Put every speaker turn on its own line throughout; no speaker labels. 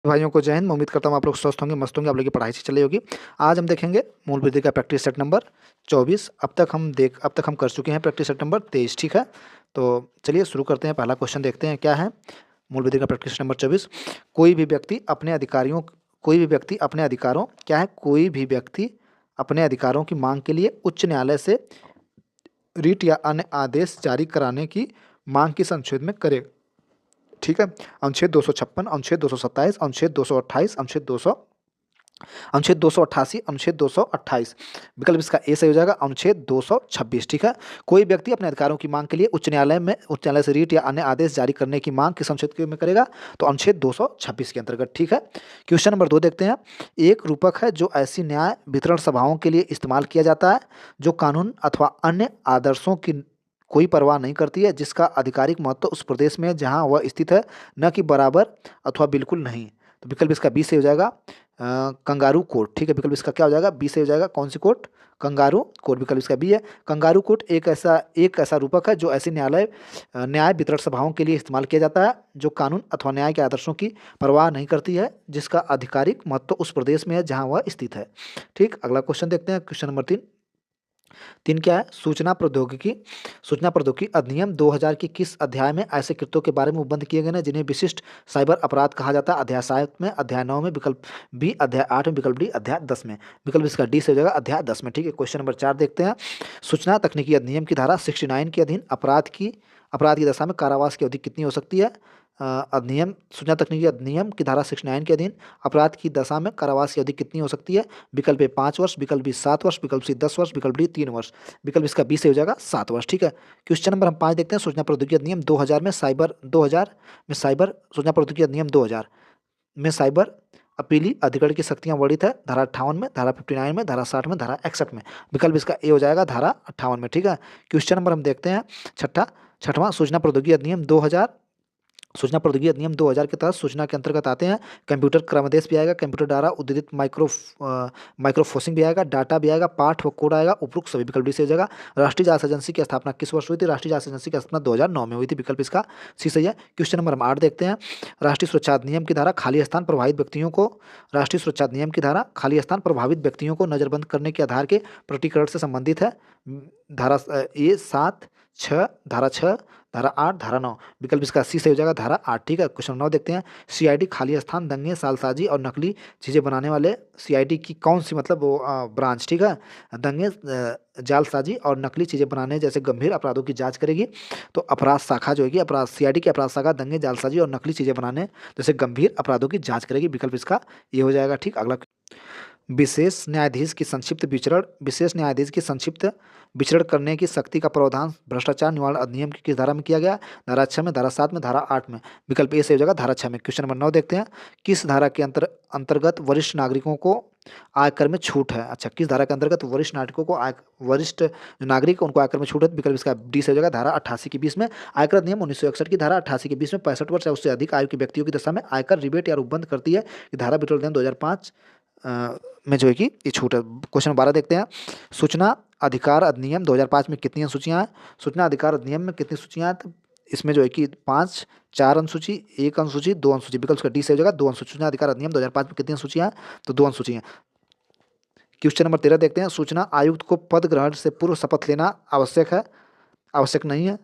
भाइयों को जय हिंद। मैं उम्मीद करता हूँ आप लोग स्वस्थ होंगे, मस्त होंगे, आप लोग की पढ़ाई से चली होगी। आज हम देखेंगे मूल वृद्धि का प्रैक्टिस सेट नंबर 24। अब तक हम कर चुके हैं प्रैक्टिस सेट नंबर 23। ठीक है, तो चलिए शुरू करते हैं। पहला क्वेश्चन देखते हैं क्या है। मूल वृद्धि का प्रैक्टिस नंबर 24। कोई भी व्यक्ति अपने अधिकारियों कोई भी व्यक्ति अपने अधिकारों क्या है कोई भी व्यक्ति अपने अधिकारों की मांग के लिए उच्च न्यायालय से रिट या अन्य आदेश जारी कराने की मांग किस अनुच्छेद में करे। ठीक है, अनुच्छेद 256, अनुच्छेद 227, अनुच्छेद 228, अनुच्छेद 288, अनुच्छेद 228। विकल्प इसका ए सही हो जाएगा, अनुच्छेद 226। ठीक है, कोई व्यक्ति अपने अधिकारों की मांग के लिए उच्च न्यायालय से रीट या अन्य आदेश जारी करने की मांग किस अनुच्छेद में करेगा, तो अनुच्छेद 226 के अंतर्गत। ठीक है, क्वेश्चन नंबर 2 देखते हैं। एक रूपक है जो ऐसी न्याय वितरण सभाओं के लिए इस्तेमाल किया जाता है जो कानून अथवा अन्य आदर्शों की कोई परवाह नहीं करती है, जिसका आधिकारिक महत्व उस प्रदेश में है जहां वह स्थित है, न कि बराबर अथवा बिल्कुल नहीं। तो विकल्प इसका बी से हो जाएगा, कंगारू कोर्ट। ठीक है, विकल्प इसका क्या हो जाएगा, बी से हो जाएगा। कौन सी कोर्ट, कंगारू कोर्ट। विकल्प इसका बी है। कंगारू कोर्ट एक ऐसा रूपक है जो ऐसी न्याय वितरण सभाओं के लिए इस्तेमाल किया जाता है जो कानून अथवा न्याय के आदर्शों की परवाह नहीं करती है, जिसका आधिकारिक महत्व उस प्रदेश में है जहां वह स्थित है। ठीक, अगला क्वेश्चन देखते हैं। Question number 3। क्या है, सूचना प्रौद्योगिकी अधिनियम 2000 की किस अध्याय में ऐसे कृत्यों के बारे में उपबंध किए गए हैं जिन्हें विशिष्ट साइबर अपराध कहा जाता है। अध्याय 7 में, अध्याय 9 में, विकल्प बी अध्याय 8 में, विकल्प डी अध्याय 10 में। विकल्प इसका डी से हो जाएगा, अध्याय 10 में। ठीक है, क्वेश्चन नंबर 4 देखते हैं। सूचना तकनीकी अधिनियम की धारा 69 के अधीन अपराध की दशा में कारावास की अवधि कितनी हो सकती है। सूचना तकनीकी अधिनियम की धारा 69 के अधीन अपराध की दशा में कारावास की अवधि कितनी हो सकती है। विकल्प ए 5 वर्ष, विकल्प बी 7 वर्ष, विकल्प सी 10 वर्ष, विकल्प डी 3 वर्ष। विकल्प इसका बी से हो जाएगा 7 वर्ष। ठीक है, क्वेश्चन नंबर हम 5 देखते हैं। सूचना प्रौद्योगिकी अधिनियम 2000 सूचना प्रौद्योगिकी अधिनियम 2000 में साइबर अपीली अधिकरण की शक्तियां वर्णित है। धारा 58 में, धारा 59 में, धारा 60 में, धारा 61 में। विकल्प इसका ए हो जाएगा, धारा 58 में। ठीक है, क्वेश्चन नंबर हम देखते हैं छठवां। सूचना प्रौद्योगिकी अधिनियम 2000 के तहत सूचना के अंतर्गत आते हैं कंप्यूटर क्रमदेश भी आएगा, कंप्यूटर द्वारा उद्देशित माइक्रोफोसिंग भी आएगा, डाटा भी आएगा, पाठ व कोड आएगा। उपरोक्त सभी विकल्प डी से हो जाएगा। राष्ट्रीय जांच एजेंसी की स्थापना किस वर्ष हुई थी। राष्ट्रीय जांच एजेंसी की स्थापना 2009 में हुई थी। विकल्प इसका सी सही है। क्वेश्चन नंबर हम 8 देखते हैं। राष्ट्रीय सुरक्षा अधिनियम की धारा खाली स्थान प्रभावित व्यक्तियों को राष्ट्रीय सुरक्षा अधिनियम की धारा खाली स्थान प्रभावित व्यक्तियों को नजरबंद करने के आधार के प्रकटीकरण से संबंधित है। धारा ए 7, 6, धारा 6, धारा 8, धारा 9। विकल्प इसका सी से हो जाएगा, धारा 8। ठीक है, क्वेश्चन 9 देखते हैं। सीआईडी खाली स्थान, दंगे, सालसाजी और नकली चीज़ें बनाने वाले सीआईडी की कौन सी मतलब वो ब्रांच। ठीक है, दंगे, जालसाजी और नकली चीज़ें बनाने जैसे गंभीर अपराधों की जांच करेगी। तो अपराध शाखा जो है अपराध सीआईडी की अपराध शाखा दंगे, जालसाजी और नकली चीज़ें बनाने जैसे गंभीर अपराधों की जांच करेगी। विकल्प इसका ये हो जाएगा। ठीक, अगला। विशेष न्यायाधीश की संक्षिप्त विचरण करने की शक्ति का प्रावधान भ्रष्टाचार निवारण अधिनियम की किस धारा में किया गया। धारा 6 में, धारा 7 में, धारा 8 में। विकल्प ए से हो जाएगा, धारा 6 में। क्वेश्चन नंबर 9 देखते हैं। किस धारा के अंतर्गत वरिष्ठ नागरिकों को आयकर में छूट है। अच्छा, किस धारा के अंतर्गत वरिष्ठ जो नागरिक उनको आयकर में छूट है। विकल्प इसका डी से हो जाएगा, धारा 88 के 20 में। आयकर अधिनियम 1961 की धारा 88 के 20 में 65 वर्ष या उससे अधिक आयु के व्यक्तियों की दशा में आयकर रिबेट या उपबंध करती है। ये धारा पेट्रोल अधिनियम 2005 में जो है कि ये छूट है। क्वेश्चन 12 देखते हैं। सूचना अधिकार अधिनियम 2005 में कितनी अनुसूचियां हैं। सूचना अधिकार अधिनियम में कितनी सूचियां हैं, तो इसमें जो है कि 5, 4 अनुसूची, 1 अनुसूची, 2 अनुसूची। विकल्प का डी से हो जाएगा, 2 अनुसूची। सूचना अधिकार अधिनियम 2005 में कितनी अनुसूचियां हैं, तो 2 अनुसूची हैं। क्वेश्चन नंबर 13 देखते हैं। सूचना आयुक्त को पद ग्रहण से पूर्व शपथ लेना आवश्यक है, आवश्यक नहीं है।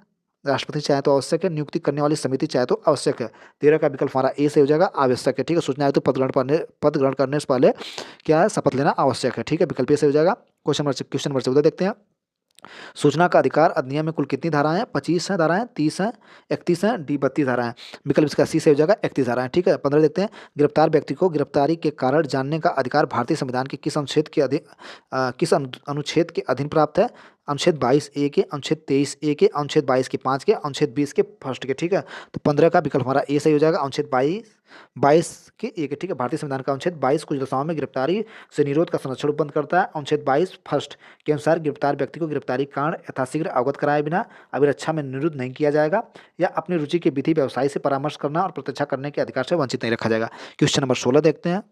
राष्ट्रपति चाहे तो आवश्यक है, नियुक्ति करने वाली समिति चाहे तो आवश्यक है। 13 का विकल्प हमारा ए से हो जाएगा, आवश्यक है। ठीक है, सूचना आयुक्त पद ग्रहण करने से पहले क्या है, शपथ लेना आवश्यक है। ठीक है, विकल्प ए से हो जाएगा। क्वेश्चन नंबर 14 देखते हैं। सूचना का अधिकार अधिनियम में कुल कितनी धाराएं हैं। 25 हैं धाराएं, 30 हैं, 31 हैं, डी 32 धाराएं। विकल्प इसका सी से हो जाएगा, 31 धाराएं। ठीक है, 15 देखते हैं। गिरफ्तार व्यक्ति को गिरफ्तारी के कारण जानने का अधिकार भारतीय संविधान के किस अनुच्छेद के अधीन प्राप्त है। अनुच्छेद 22 ए के, अनुच्छेद 23 ए के, अनुच्छेद 22 के 5 के, अनुच्छेद 20 के फर्स्ट के। ठीक है, तो 15 का विकल्प हमारा ए सही हो जाएगा, अनुच्छेद 22 के ए के। ठीक है, भारतीय संविधान का अनुच्छेद 22 कुछ दशाओं में गिरफ्तारी से निरोध का संरक्षण उपबंध करता है। अनुच्छेद 22 फर्स्ट के अनुसार गिरफ्तार व्यक्ति को गिरफ्तारी कारण यथाशीघ्र अवगत कराए बिना अभिरक्षा में निरुद्ध नहीं किया जाएगा या अपनी रुचि के विधि व्यवसायी से परामर्श करना और प्रतीक्षा करने के अधिकार से वंचित नहीं रखा जाएगा। क्वेश्चन नंबर 16 देखते हैं।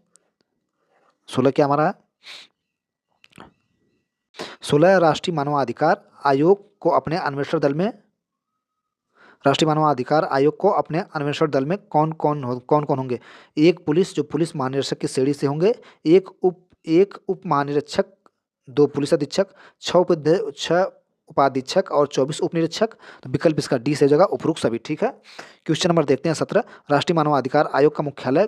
16 क्या हमारा है। 16 राष्ट्रीय मानवाधिकार आयोग को अपने अन्वेषण दल में राष्ट्रीय मानवाधिकार आयोग को अपने अन्वेषण दल में कौन कौन होंगे? एक पुलिस, जो पुलिस महानिरीक्षक की श्रेणी से होंगे, एक उप महानिरीक्षक, 2 पुलिस अधीक्षक, 6 उपाधीक्षक और 24 उप निरीक्षक। तो विकल्प इसका डी से हो जाएगा, उपरोक्त सभी। ठीक है। क्वेश्चन नंबर देखते हैं 17। राष्ट्रीय मानवाधिकार आयोग का मुख्यालय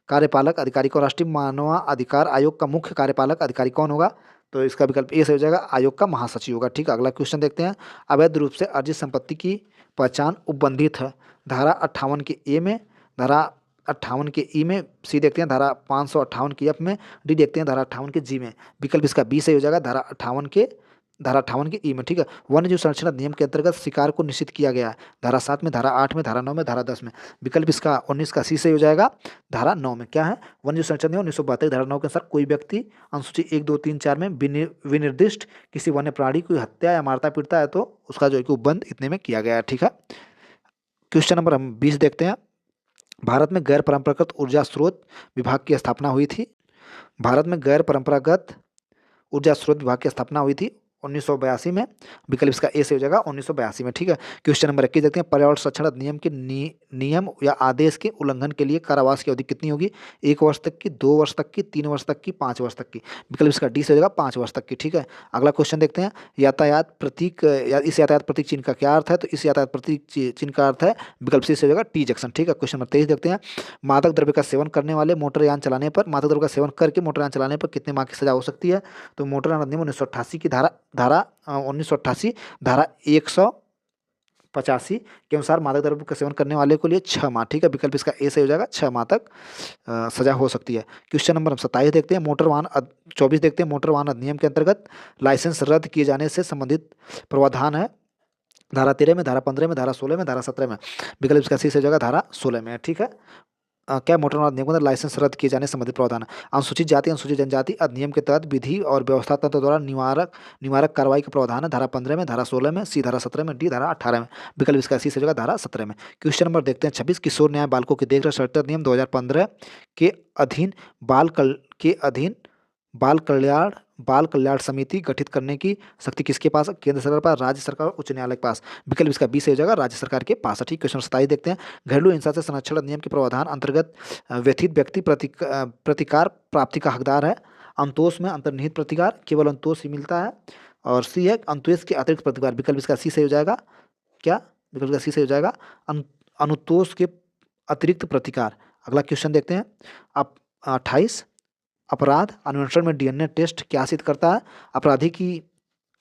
कार्यपालक अधिकारी को राष्ट्रीय मानवाधिकार आयोग का मुख्य कार्यपालक अधिकारी कौन होगा? तो इसका विकल्प ए से हो जाएगा, आयोग का महासचिव होगा। ठीक है। अगला क्वेश्चन देखते हैं। अवैध रूप से अर्जित संपत्ति की पहचान उपबंधित है। धारा 58 के ए में, धारा 58 के ई में, सी देखते हैं धारा 558 की एफ में, डी देखते हैं धारा 58 के जी में। विकल्प इसका बी से हो जाएगा, धारा 58 के ई में। ठीक है। वन्य जीव संरक्षण अधिनियम के अंतर्गत शिकार को निषिद्ध किया गया है। धारा 7 में, धारा 8 में, धारा 9 में, धारा 10 में। विकल्प इसका 19 का सी से हो जाएगा, धारा 9 में। क्या है? वन्य जीव संरक्षण अधिनियम 1972 धारा 9 के अनुसार कोई व्यक्ति अनुसूची 1, 2, 3, 4 में विनिर्दिष्ट किसी वन्य प्राणी की हत्या या मारता पीटता है तो उसका जो है कि उपबंध इतने में किया गया है। ठीक है। क्वेश्चन नंबर हम 20 देखते हैं। भारत में गैर परंपरागत ऊर्जा स्रोत विभाग की स्थापना हुई थी। भारत में गैर परंपरागत ऊर्जा स्रोत विभाग की स्थापना हुई थी 1982 में। विकल्प इसका ए से हो जाएगा, 1982 में। ठीक है। क्वेश्चन नंबर 21 देखते हैं। पर्यावरण संरक्षण अधिनियम के नियम या आदेश के उल्लंघन के लिए कारावास की अवधि कितनी होगी? 1 वर्ष तक की, 2 वर्ष तक की, 3 वर्ष तक की, 5 वर्ष तक की। विकल्प इसका डी से हो जाएगा, 5 वर्ष तक की। ठीक है। अगला क्वेश्चन देखते हैं। यातायात प्रतीक इस यातायात प्रतीक चिन्ह का क्या अर्थ है? तो इस यातायात प्रतीक चिन्ह का अर्थ है, विकल्प सी से हो जाएगा, टी जंक्शन। ठीक है। क्वेश्चन नंबर 23 देखते हैं। मादक द्रव्य का सेवन करने वाले मोटरयान चलाने पर, मादक द्रव्य का सेवन करके मोटरयान चलाने पर कितने माह की सजा हो सकती है? तो मोटर यान अधिनियम 1988 की धारा 1988 धारा 185 के अनुसार मादक द्रव्य का सेवन करने वाले को लिए 6 माह। ठीक है। विकल्प इसका ए से हो जाएगा, 6 माह तक सजा हो सकती है। क्वेश्चन नंबर 27 देखते हैं। 24 देखते हैं। मोटर वाहन अधिनियम के अंतर्गत लाइसेंस रद्द किए जाने से संबंधित प्रावधान है। धारा 13 में, धारा 15 में, धारा 16 में, धारा 17 में। विकल्प इसका सी से हो जाएगा, धारा 16 में। ठीक है। क्या मोटर वाहन अधिनियम के अंदर लाइसेंस रद्द किए जाने संबंधित प्रावधान है? अनुसूचित जाति अनुसूचित जनजाति अधिनियम के तहत विधि और व्यवस्था तंत्र द्वारा निवारक कार्रवाई का प्रावधान है। धारा 15 में, धारा 16 में, सी धारा 17 में, डी धारा 18 में। विकल्प इसका सी से होगा, धारा 17 में। क्वेश्चन नंबर देखते हैं 26। किशोर न्याय बालकों की देखरेख संरक्षण अधिनियम 2015 के अधीन बाल कल्याण समिति गठित करने की शक्ति किसके पास है? केंद्र सरकार के पास, राज्य सरकार और उच्च न्यायालय के पास। विकल्प इसका बी से हो जाएगा, राज्य सरकार के पास है। ठीक। क्वेश्चन 27 देखते हैं। घरेलू हिंसा से संरक्षण अधिनियम के प्रावधान अंतर्गत व्यथित व्यक्ति प्रतिकार प्राप्ति का हकदार है। अंतोष में अंतर्निहित प्रतिकार, केवल अंतोष ही मिलता है। और सी है अंतोष के अतिरिक्त प्रतिकार। विकल्प इसका सी से हो जाएगा, क्या? विकल्प इसका सी से हो जाएगा, अनुतोष के अतिरिक्त प्रतिकार। अगला क्वेश्चन देखते हैं। अब 28। अपराध अन्वेषण में डीएनए टेस्ट क्या सिद्ध करता है? अपराधी की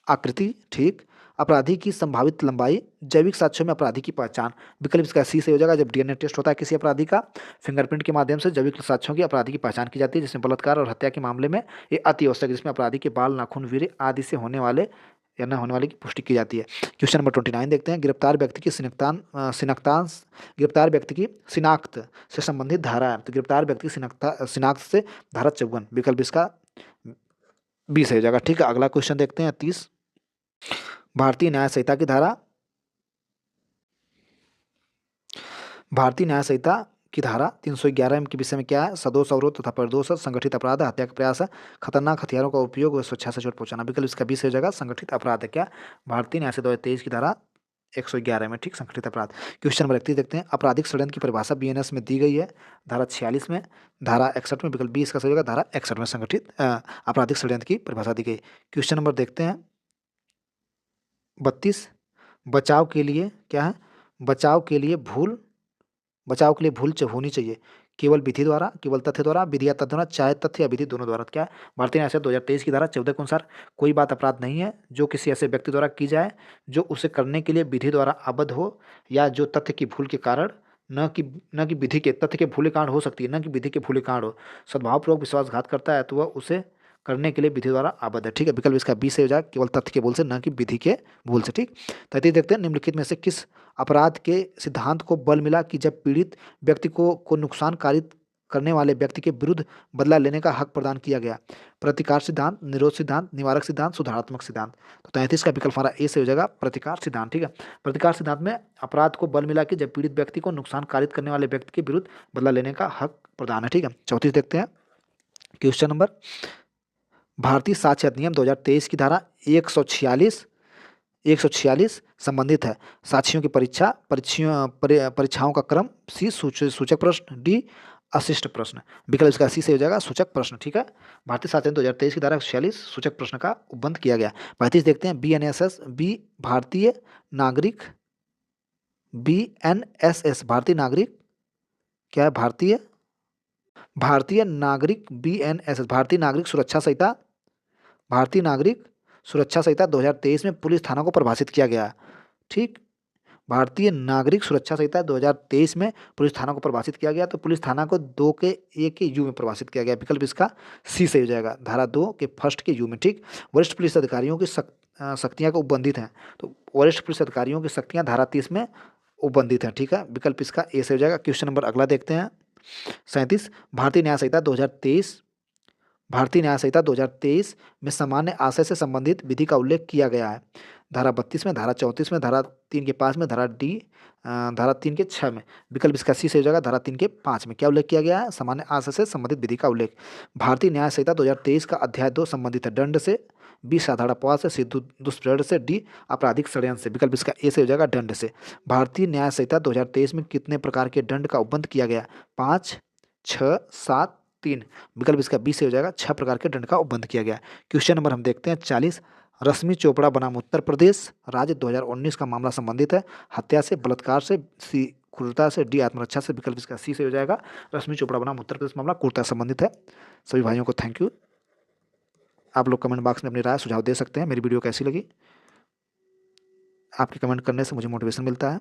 आकृति, ठीक, अपराधी की संभावित लंबाई, जैविक साक्ष्यों में अपराधी की पहचान। विकल्प इसका सी से हो जाएगा। जब डीएनए टेस्ट होता है किसी अपराधी का, फिंगरप्रिंट के माध्यम से जैविक साक्ष्यों की अपराधी की पहचान की जाती है, जिसमें बलात्कार और हत्या के मामले में ये अति आवश्यक, जिसमें अपराधी के बाल, नाखून, वीर्य आदि से होने वाले या न होने वाले की पुष्टि की जाती है। क्वेश्चन नंबर 29 देखते हैं। गिरफ्तार व्यक्ति की शिनाख्त से संबंधित धारा है। तो गिरफ्तार व्यक्ति की शिनाख्त से धारा 54। विकल्प इसका बी से हो जाएगा। ठीक है। अगला क्वेश्चन देखते हैं 30। भारतीय न्याय संहिता की धारा 311 के विषय में क्या है? सदोष, अवरोध तथा परिदोष, संगठित अपराध, हत्या का प्रयास है, खतरनाक हथियारों का उपयोग व स्वेच्छा से चोट पहुंचाना। विकल्प इसका बी से हो जाएगा, संगठित अपराध है। क्या? भारतीय न्याय संहिता 2023 की धारा 111 में। ठीक, संगठित अपराध। क्वेश्चन नंबर 31 देखते हैं। आपराधिक षड्यंत्र की परिभाषा बीएनएस में दी गई है, धारा 46 में, धारा 61 में। विकल्प बी इसका सही होगा, धारा 61 में संगठित आपराधिक षड्यंत्र की परिभाषा दी गई। क्वेश्चन नंबर देखते हैं 32। बचाव के लिए क्या है? बचाव के लिए भूल होनी चाहिए केवल विधि द्वारा, केवल तथ्य द्वारा, विधि या तथ्य द्वारा, चाहे तथ्य या विधि दोनों द्वारा। क्या है? भारतीय न्याय संहिता 2023 की धारा 14 के अनुसार कोई बात अपराध नहीं है जो किसी ऐसे व्यक्ति द्वारा की जाए जो उसे करने के लिए विधि द्वारा आबद्ध हो, या जो तथ्य की भूल के कारण, न कि विधि के तथ्य के भूल के कारण हो सकती है, न कि विधि के भूल के कारण हो, सद्भावपूर्वक विश्वासघात करता है तो वह उसे करने के लिए विधि द्वारा आबद्ध है। ठीक है। विकल्प इसका बी से हो जाए, केवल तथ्य के भूल से, न कि विधि के भूल से। ठीक। 33 देखते हैं। निम्नलिखित में से किस अपराध के सिद्धांत को बल मिला कि जब पीड़ित व्यक्ति को नुकसान कारित करने वाले व्यक्ति के विरुद्ध बदला लेने का हक प्रदान किया गया? प्रतिकार सिद्धांत, निरोध सिद्धांत, निवारक सिद्धांत, सुधारात्मक सिद्धांत। तो 33 का विकल्प हमारा ए से हो जाएगा, प्रतिकार सिद्धांत। ठीक है। प्रतिकार सिद्धांत में अपराध को बल मिला कि जब पीड़ित व्यक्ति को नुकसान कारित करने वाले व्यक्ति के विरुद्ध बदला लेने का हक प्रदान है। ठीक है। 34 देखते हैं। क्वेश्चन नंबर, भारतीय साक्ष्य अधिनियम 2023 की धारा 146 146 संबंधित है। साक्षियों की परीक्षाओं का क्रम। सी सूचक प्रश्न। डी अशिष्ट प्रश्न। विकल्प इसका सी से हो जाएगा सूचक प्रश्न। ठीक है। भारतीय शासन 2023 की धारा 146 सूचक प्रश्न का उपबंध किया गया। 35 देखते हैं। BNSS बी भारतीय नागरिक BNSS भारतीय नागरिक क्या है? भारतीय नागरिक BNSS भारतीय नागरिक सुरक्षा संहिता। भारतीय नागरिक सुरक्षा संहिता 2023 में पुलिस थानों को परिभाषित किया गया। ठीक। भारतीय नागरिक सुरक्षा संहिता 2023 में पुलिस थाना को परिभाषित किया गया। तो पुलिस थाना को 2 के ए के यू में परिभाषित किया गया। विकल्प इसका सी से हो जाएगा, धारा 2 के फर्स्ट के यू में। ठीक। वरिष्ठ पुलिस अधिकारियों की शक्तियां को उपबंधित हैं। तो वरिष्ठ पुलिस अधिकारियों की शक्तियां धारा 30 में उपबंधित हैं। ठीक है। विकल्प इसका ए से हो जाएगा। क्वेश्चन नंबर अगला देखते हैं 37। भारतीय न्याय संहिता 2023 भारतीय न्याय संहिता 2023 में सामान्य आशय से संबंधित विधि का उल्लेख किया गया है। धारा 32 में, धारा 34 में, धारा 3 के 5 में, धारा 3 के 6 में। विकल्प इसका सी से हो जाएगा, धारा 3 के 5 में। क्या उल्लेख किया गया है? सामान्य आशय से संबंधित विधि का उल्लेख। भारतीय न्याय संहिता 2023 का अध्याय 2 संबंधित है दंड से, बी साधारण अपवाद से, सी दुष्प्रेरण से, डी आपराधिक षड्यंत्र से। विकल्प इसका ए से हो जाएगा, दंड से। भारतीय न्याय संहिता 2023 में कितने प्रकार के दंड का उपबंध किया गया? 5, 6, 7, 3। विकल्प इसका बी से हो जाएगा, 6 प्रकार के दंड का उपबंध किया गया। क्वेश्चन नंबर हम देखते हैं 40। रश्मि चोपड़ा बनाम उत्तर प्रदेश राज्य 2019 का मामला संबंधित है हत्या से, बलात्कार से, सी क्रूरता से, डी आत्मरक्षा से। विकल्प इसका सी से हो जाएगा। रश्मि चोपड़ा बनाम उत्तर प्रदेश मामला क्रूरता से संबंधित है। सभी भाइयों को थैंक यू। आप लोग कमेंट बॉक्स में अपनी राय सुझाव दे सकते हैं। मेरी वीडियो कैसी लगी? आपके कमेंट करने से मुझे मोटिवेशन मिलता है।